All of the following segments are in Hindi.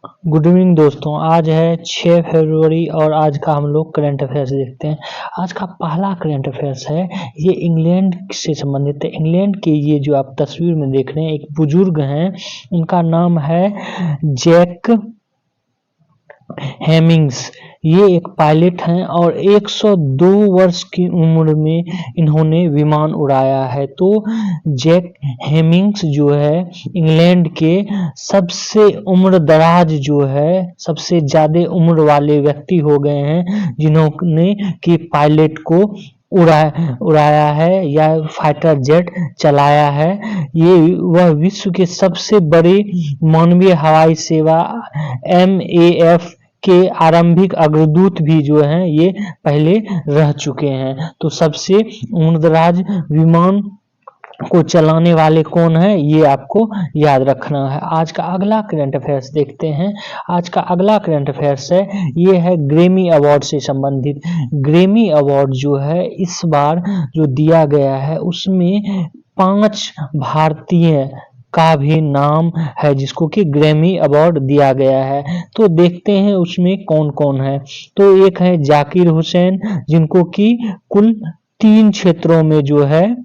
गुड इवनिंग दोस्तों। आज है 6 फरवरी और आज का हम लोग करंट अफेयर्स देखते हैं। आज का पहला करंट अफेयर्स है, ये इंग्लैंड से संबंधित है। इंग्लैंड के ये जो आप तस्वीर में देख रहे हैं, एक बुजुर्ग हैं, उनका नाम है जैक हेमिंग्स। ये एक पायलट हैं और 102 वर्ष की उम्र में इन्होंने विमान उड़ाया है। तो जैक हेमिंग्स जो है इंग्लैंड के सबसे उम्र दराज जो है, सबसे ज्यादा उम्र वाले व्यक्ति हो गए हैं जिन्होंने कि पायलट को उड़ाया है या फाइटर जेट चलाया है। ये वह विश्व के सबसे बड़े मानवीय हवाई सेवा MAF के आरंभिक अग्रदूत भी जो हैं ये पहले रह चुके हैं। तो सबसे उम्रदराज विमान को चलाने वाले कौन है, ये आपको याद रखना है। आज का अगला करंट अफेयर्स देखते हैं। आज का अगला करंट अफेयर्स है, ये है ग्रैमी अवार्ड से संबंधित। ग्रैमी अवार्ड जो है इस बार जो दिया गया है उसमें 5 भारतीय का भी नाम है जिसको कि ग्रैमी अवार्ड दिया गया है। तो देखते हैं उसमें कौन कौन है। तो एक है जाकिर हुसैन, जिनको कि कुल 3 क्षेत्रों में जो है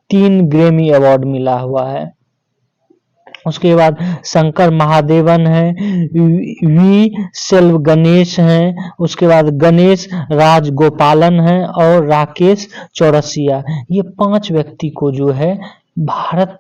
3 ग्रैमी अवार्ड मिला हुआ है। उसके बाद शंकर महादेवन है, वी सेल्व गणेश हैं, उसके बाद गणेश राज गोपालन है और राकेश चौरसिया। ये 5 व्यक्ति को जो है भारत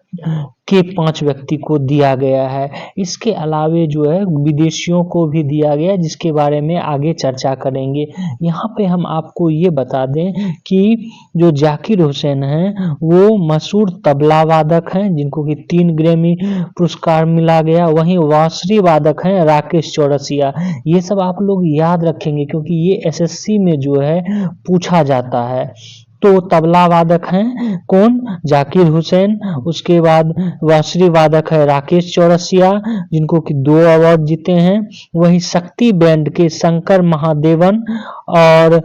के 5 व्यक्ति को दिया गया है। इसके अलावे जो है विदेशियों को भी दिया गया, जिसके बारे में आगे चर्चा करेंगे। यहाँ पे हम आपको ये बता दें कि जो जाकिर हुसैन हैं वो मशहूर तबला वादक हैं जिनको कि 3 ग्रैमी पुरस्कार मिला गया। वहीं बांसुरी वादक हैं राकेश चौरसिया। ये सब आप लोग याद रखेंगे क्योंकि ये SSC में जो है पूछा जाता है। तो तबला वादक हैं कौन, जाकिर हुसैन। उसके बाद बांसुरी वादक है राकेश चौरसिया जिनको कि 2 अवार्ड जीते हैं। वही शक्ति बैंड के शंकर महादेवन, और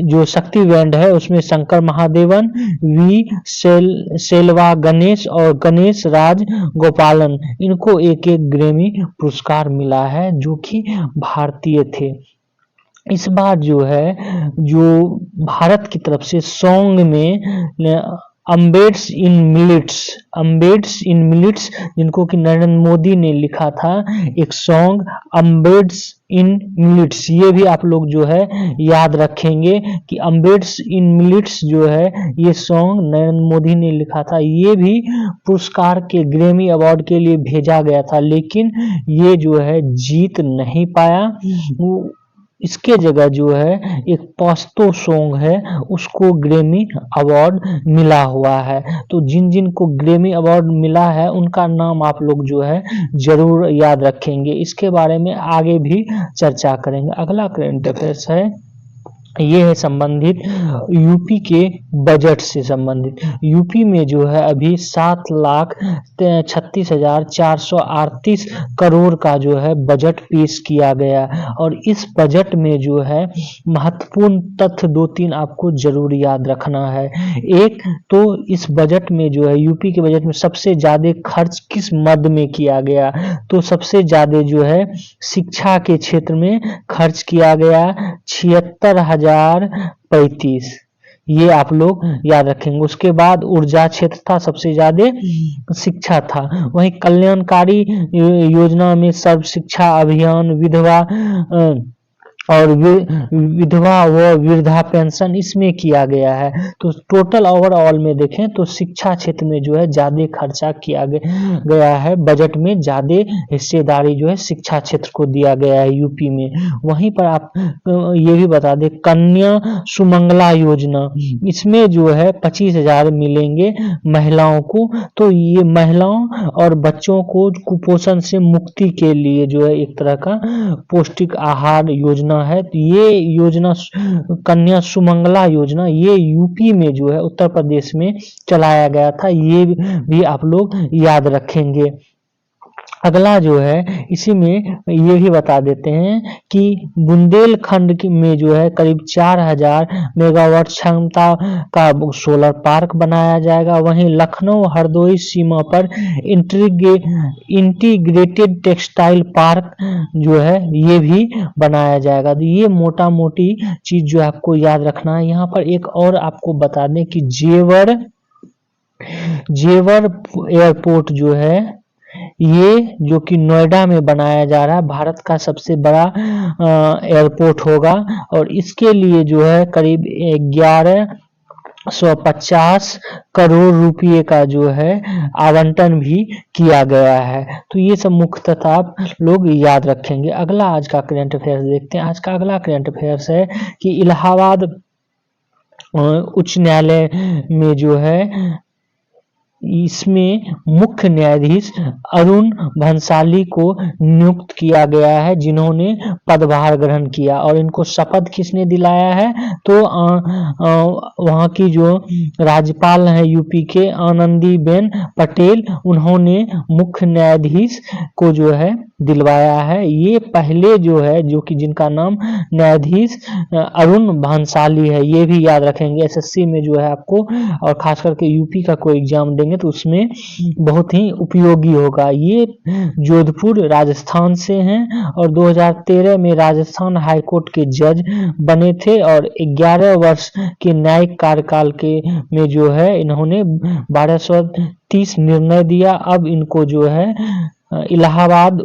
जो शक्ति बैंड है उसमें शंकर महादेवन, वी सेल्वा गणेश और गणेश राज गोपालन, इनको एक एक ग्रैमी पुरस्कार मिला है जो कि भारतीय थे। इस बार जो है जो भारत की तरफ से सॉन्ग में अम्बेड्स इन मिलिट्स जिनको कि नरेंद्र मोदी ने लिखा था, एक सॉन्ग अम्बेड्स इन मिलिट्स, ये भी आप लोग जो है याद रखेंगे कि अम्बेड्स इन मिलिट्स जो है ये सॉन्ग नरेंद्र मोदी ने लिखा था। ये भी पुरस्कार के ग्रैमी अवार्ड के लिए भेजा गया था, लेकिन ये जो है जीत नहीं पाया। इसके जगह जो है एक पश्तो सॉन्ग है उसको ग्रैमी अवार्ड मिला हुआ है। तो जिन जिन को ग्रैमी अवार्ड मिला है उनका नाम आप लोग जो है जरूर याद रखेंगे। इसके बारे में आगे भी चर्चा करेंगे। अगला करंट अफेयर्स है, ये है संबंधित यूपी के बजट से संबंधित। यूपी में जो है अभी 7,36,438 करोड़ का जो है बजट पेश किया गया, और इस बजट में जो है महत्वपूर्ण तथ्य 2-3 आपको जरूर याद रखना है। एक तो इस बजट में जो है यूपी के बजट में सबसे ज्यादा खर्च किस मद में किया गया, तो सबसे ज्यादा जो है शिक्षा के क्षेत्र में खर्च किया गया 76,035, ये आप लोग याद रखेंगे। उसके बाद ऊर्जा क्षेत्र था, सबसे ज्यादा शिक्षा था। वहीं कल्याणकारी योजना में सर्व शिक्षा अभियान, विधवा व वृद्धा पेंशन इसमें किया गया है। तो टोटल ओवरऑल में देखें तो शिक्षा क्षेत्र में जो है ज्यादा खर्चा किया गया है। बजट में ज्यादा हिस्सेदारी जो है शिक्षा क्षेत्र को दिया गया है यूपी में। वहीं पर आप ये भी बता दें कन्या सुमंगला योजना, इसमें जो है 25,000 मिलेंगे महिलाओं को। तो ये महिलाओं और बच्चों को कुपोषण से मुक्ति के लिए जो है एक तरह का पौष्टिक आहार योजना है। तो ये योजना कन्या सुमंगला योजना ये यूपी में जो है उत्तर प्रदेश में चलाया गया था, ये भी आप लोग याद रखेंगे। अगला जो है इसी में ये भी बता देते हैं कि बुंदेलखंड में जो है करीब 4000 मेगावाट क्षमता का सोलर पार्क बनाया जाएगा। वहीं लखनऊ हरदोई सीमा पर इंटीग्रेटेड टेक्सटाइल पार्क जो है ये भी बनाया जाएगा। तो ये मोटा मोटी चीज जो आपको याद रखना है। यहाँ पर एक और आपको बता दें कि जेवर एयरपोर्ट जो है ये जो कि नोएडा में बनाया जा रहा है, भारत का सबसे बड़ा एयरपोर्ट होगा और इसके लिए जो है करीब 1150 करोड़ रुपए का जो है आवंटन भी किया गया है। तो ये सब मुख्यतः आप लोग याद रखेंगे। अगला आज का करंट अफेयर्स देखते हैं। आज का अगला करंट अफेयर्स है कि इलाहाबाद उच्च न्यायालय में जो है इसमें मुख्य न्यायाधीश अरुण भंसाली को नियुक्त किया गया है, जिन्होंने पदभार ग्रहण किया। और इनको शपथ किसने दिलाया है? तो वहाँ की जो राज्यपाल हैं यूपी के आनंदीबेन पटेल, उन्होंने मुख्य न्यायाधीश को जो है दिलवाया है। ये पहले जो है जो कि जिनका नाम न्यायाधीश अरुण भंसाली है, ये भी याद रखेंगे। एसएससी में जो है आपको और खास करके यूपी का कोई एग्जाम देंगे तो उसमें बहुत ही उपयोगी होगा। ये जोधपुर राजस्थान से हैं और 2013 में राजस्थान हाईकोर्ट के जज बने थे और 11 वर्ष के न्यायिक कार्यकाल के में जो है इन्होंने 1230 निर्णय दिया। अब इनको जो है इलाहाबाद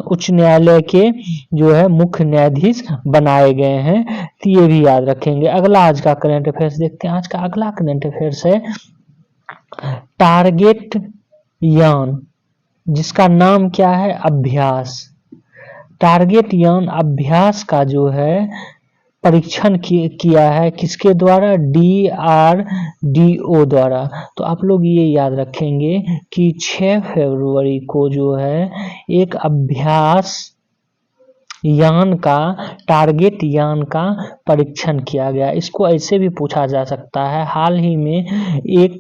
उच्च न्यायालय के जो है मुख्य न्यायाधीश बनाए गए हैं। तो ये भी याद रखेंगे। अगला आज का करंट अफेयर्स देखते हैं। आज का अगला करंट अफेयर्स है टारगेट यान, जिसका नाम क्या है? अभ्यास। टारगेट यान अभ्यास का जो है परीक्षण किया है किसके द्वारा? DRDO द्वारा। तो आप लोग ये याद रखेंगे कि 6 फरवरी को जो है एक अभ्यास यान का टारगेट यान का परीक्षण किया गया। इसको ऐसे भी पूछा जा सकता है, हाल ही में एक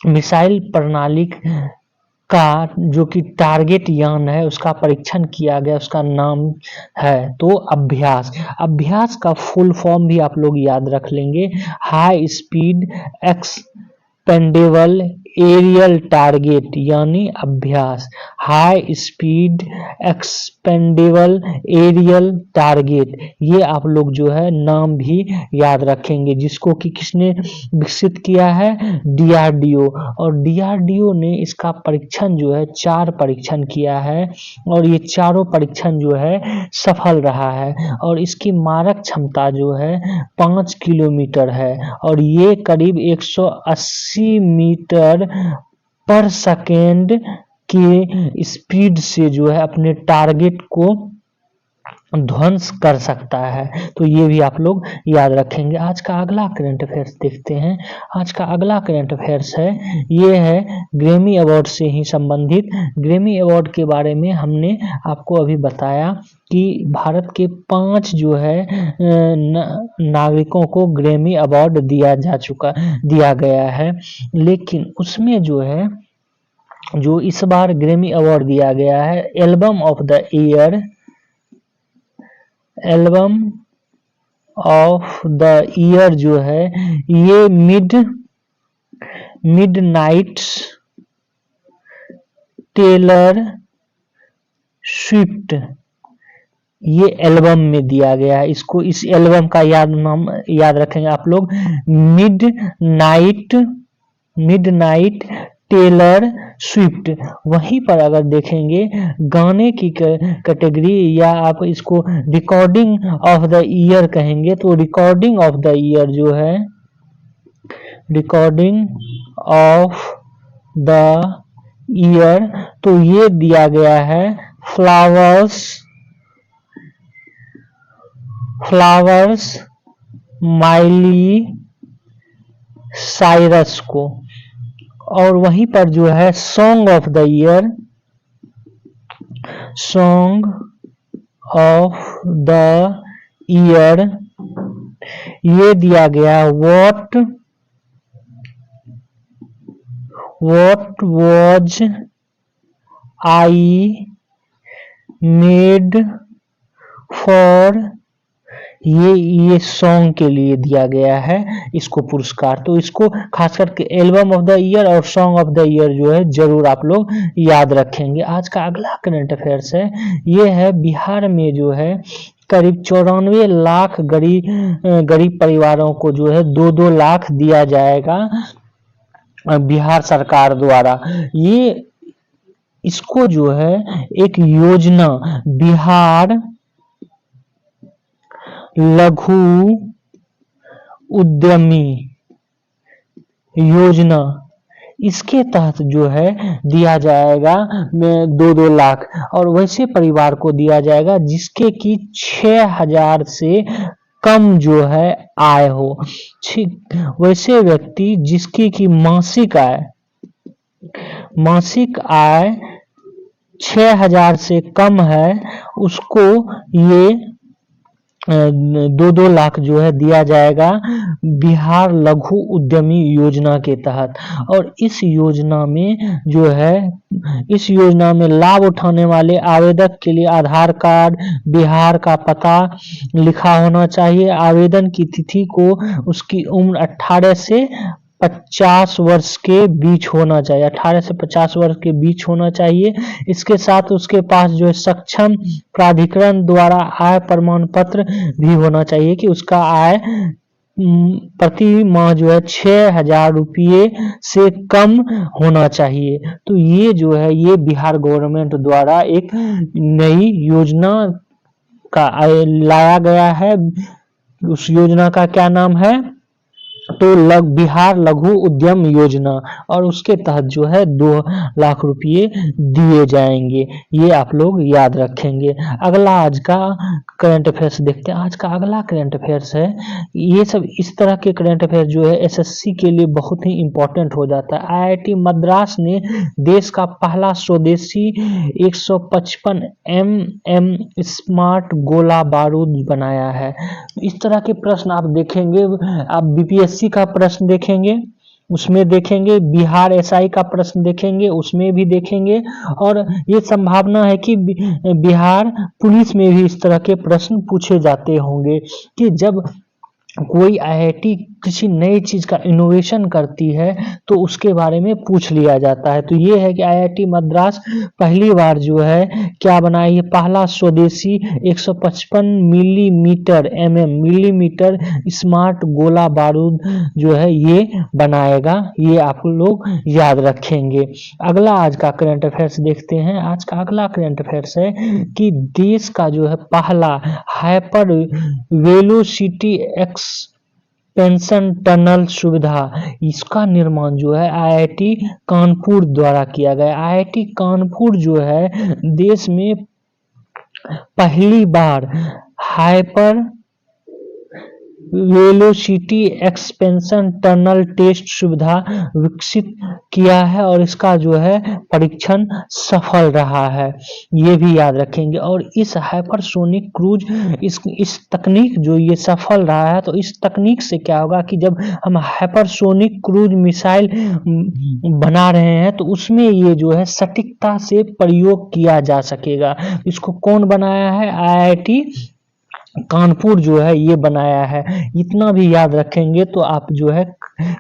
मिसाइल प्रणाली का जो कि टारगेट यान है उसका परीक्षण किया गया, उसका नाम है तो अभ्यास। अभ्यास का फुल फॉर्म भी आप लोग याद रख लेंगे, high speed expendable aerial target, यानी अभ्यास। High speed expendable aerial target, ये आप लोग जो है नाम भी याद रखेंगे, जिसको कि किसने विकसित किया है? DRDO। और DRDO ने इसका परीक्षण जो है 4 परीक्षण किया है और ये चारों परीक्षण जो है सफल रहा है और इसकी मारक क्षमता जो है 5 किलोमीटर है और ये करीब 180 मीटर पर सेकेंड की स्पीड से जो है अपने टारगेट को ध्वंस कर सकता है। तो ये भी आप लोग याद रखेंगे। आज का अगला करंट अफेयर्स देखते हैं। आज का अगला करंट अफेयर्स है, ये है ग्रैमी अवार्ड से ही संबंधित। ग्रैमी अवार्ड के बारे में हमने आपको अभी बताया कि भारत के 5 जो है नागरिकों को ग्रैमी अवार्ड दिया गया है, लेकिन उसमें जो है जो इस बार ग्रैमी अवार्ड दिया गया है एल्बम ऑफ द ईयर जो है ये मिडनाइट टेलर स्विफ्ट, ये एल्बम में दिया गया है। इसको इस एल्बम का नाम याद रखेंगे आप लोग, मिडनाइट टेलर स्विफ्ट। वहीं पर अगर देखेंगे गाने की कैटेगरी या आप इसको रिकॉर्डिंग ऑफ द ईयर कहेंगे, तो रिकॉर्डिंग ऑफ द ईयर जो है रिकॉर्डिंग ऑफ द ईयर तो ये दिया गया है फ्लावर्स माइली साइरस को। और वहीं पर जो है सॉन्ग ऑफ द ईयर ये दिया गया what was I made for ये सॉन्ग के लिए दिया गया है इसको पुरस्कार। तो इसको खास करके एल्बम ऑफ द ईयर और सॉन्ग ऑफ द ईयर जो है जरूर आप लोग याद रखेंगे। आज का अगला करंट अफेयर्स है, ये है बिहार में जो है करीब 94 लाख गरीब परिवारों को जो है 2-2 लाख दिया जाएगा बिहार सरकार द्वारा। ये इसको जो है एक योजना बिहार लघु उद्यमी योजना, इसके तहत जो है दिया जाएगा 2-2 लाख, और वैसे परिवार को दिया जाएगा जिसके की 6,000 से कम जो है आय हो। वैसे व्यक्ति जिसकी की मासिक आय 6,000 से कम है उसको ये 2-2 लाख जो है दिया जाएगा बिहार लघु उद्यमी योजना के तहत। और इस योजना में लाभ उठाने वाले आवेदक के लिए आधार कार्ड, बिहार का पता लिखा होना चाहिए। आवेदन की तिथि को उसकी उम्र 18 से 50 वर्ष के बीच होना चाहिए, 18 से 50 वर्ष के बीच होना चाहिए। इसके साथ उसके पास जो है सक्षम प्राधिकरण द्वारा आय प्रमाण पत्र भी होना चाहिए कि उसका आय प्रति माह जो है 6,000 रुपये से कम होना चाहिए। तो ये जो है ये बिहार गवर्नमेंट द्वारा एक नई योजना का लाया गया है। उस योजना का क्या नाम है? तो बिहार लघु उद्यम योजना, और उसके तहत जो है 2 लाख रुपये दिए जाएंगे। ये आप लोग याद रखेंगे। अगला आज का करंट अफेयर्स देखते हैं। आज का अगला करंट अफेयर्स है, ये सब इस तरह के करंट अफेयर्स जो है एसएससी के लिए बहुत ही इंपॉर्टेंट हो जाता है। आईआईटी मद्रास ने देश का पहला स्वदेशी 155 mm स्मार्ट गोला बारूद बनाया है। इस तरह के प्रश्न आप देखेंगे, आप बीपीएससी का प्रश्न देखेंगे उसमें देखेंगे, बिहार एसआई का प्रश्न देखेंगे उसमें भी देखेंगे, और ये संभावना है कि बिहार पुलिस में भी इस तरह के प्रश्न पूछे जाते होंगे कि जब कोई आईआईटी किसी नई चीज का इनोवेशन करती है तो उसके बारे में पूछ लिया जाता है। तो ये है कि आईआईटी मद्रास पहली बार जो है क्या बनाई है, पहला स्वदेशी 155 मिलीमीटर स्मार्ट गोला बारूद जो है ये बनाएगा। ये आप लोग याद रखेंगे। अगला आज का करंट अफेयर्स देखते हैं। आज का अगला करंट अफेयर्स है कि देश का जो है पहला हाइपर वेलोसिटी एक्सपेंशन टनल सुविधा, इसका निर्माण जो है आईआईटी कानपुर द्वारा किया गया। आईआईटी कानपुर जो है देश में पहली बार hyper velocity expansion tunnel test सुविधा विकसित किया है, और इसका जो है परीक्षण सफल रहा है। ये भी याद रखेंगे। और इस हाइपरसोनिक क्रूज इस तकनीक जो ये सफल रहा है, तो इस तकनीक से क्या होगा कि जब हम हाइपरसोनिक क्रूज मिसाइल बना रहे हैं तो उसमें ये जो है सटीकता से प्रयोग किया जा सकेगा। इसको कौन बनाया है? आईआईटी कानपुर जो है ये बनाया है। इतना भी याद रखेंगे तो आप जो है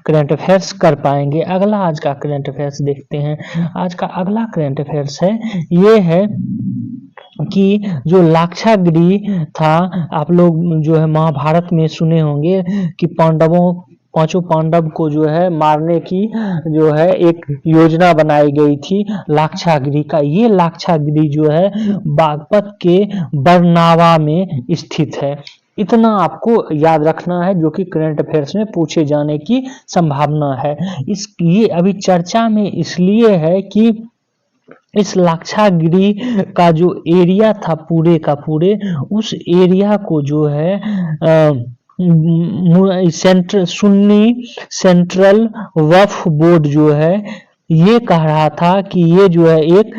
करंट अफेयर्स कर पाएंगे। अगला आज का करंट अफेयर्स देखते हैं। आज का अगला करंट अफेयर्स है, ये है कि जो लाक्षागृह था, आप लोग जो है महाभारत में सुने होंगे कि पांचों पांडव को जो है मारने की जो है एक योजना बनाई गई थी लाक्षागृह का। ये लाक्षागृह जो है बागपत के बरनावा में स्थित है। इतना आपको याद रखना है जो कि करंट अफेयर्स में पूछे जाने की संभावना है। ये अभी चर्चा में इसलिए है कि इस लाक्षागृह का जो एरिया था पूरे का पूरे, उस एरिया को जो है सुन्नी सेंट्रल वक्फ बोर्ड जो है ये कह रहा था कि ये जो है एक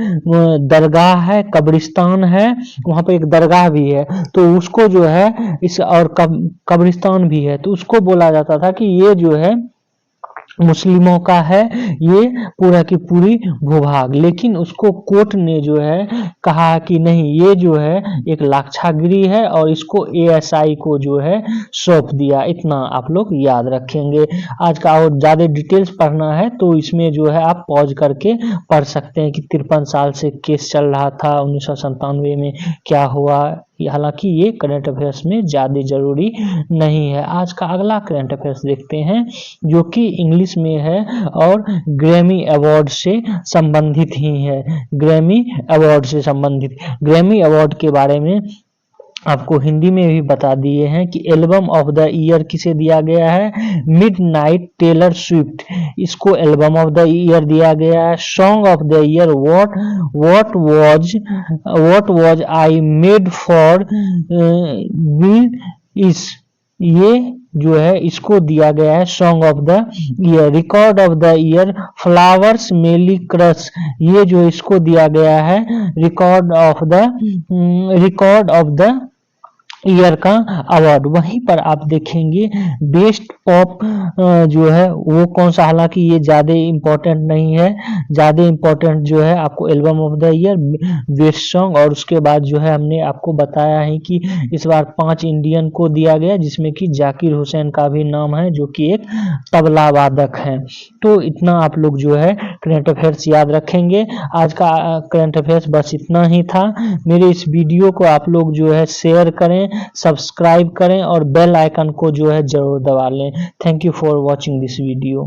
दरगाह है, कब्रिस्तान है, वहां पे एक दरगाह भी है, तो उसको जो है इस और कब्रिस्तान भी है, तो उसको बोला जाता था कि ये जो है मुस्लिमों का है ये पूरा की पूरी भूभाग, लेकिन उसको कोर्ट ने जो है कहा कि नहीं, ये जो है एक लाक्षागिरी है और इसको एएसआई को जो है सौंप दिया। इतना आप लोग याद रखेंगे। आज का और ज़्यादा डिटेल्स पढ़ना है तो इसमें जो है आप पॉज करके पढ़ सकते हैं कि 53 साल से केस चल रहा था, 1997 में क्या हुआ। हालांकि ये करंट अफेयर्स में ज़्यादा ज़रूरी नहीं है। आज का अगला करंट अफेयर्स देखते हैं जो कि इंग्लिश में है और ग्रैमी अवार्ड से संबंधित ही है। ग्रैमी अवार्ड से संबंधित, ग्रैमी अवार्ड के बारे में आपको हिंदी में भी बता दिए हैं कि एल्बम ऑफ द ईयर किसे दिया गया है, मिडनाइट टेलर स्विफ्ट, इसको एल्बम ऑफ द ईयर दिया गया है। Song of the year what was I made for will इस, ये जो है इसको दिया गया है song of the year. Record of the year flowers मेली क्रश, ये जो इसको दिया गया है रिकॉर्ड ऑफ द ईयर का अवार्ड। वहीं पर आप देखेंगे बेस्ट पॉप जो है वो कौन सा, हालांकि ये ज़्यादा इम्पोर्टेंट नहीं है। ज़्यादा इम्पोर्टेंट जो है आपको album of the year, best song, और उसके बाद जो है हमने आपको बताया है कि इस बार 5 इंडियन को दिया गया, जिसमें कि जाकिर हुसैन का भी नाम है जो कि एक तबला वादक है। तो इतना आप लोग जो है करंट अफेयर्स याद रखेंगे। आज का करंट अफेयर्स बस इतना ही था। मेरे इस वीडियो को आप लोग जो है शेयर करें, सब्सक्राइब करें और बेल आइकन को जो है जरूर दबा लें। Thank you for watching this video.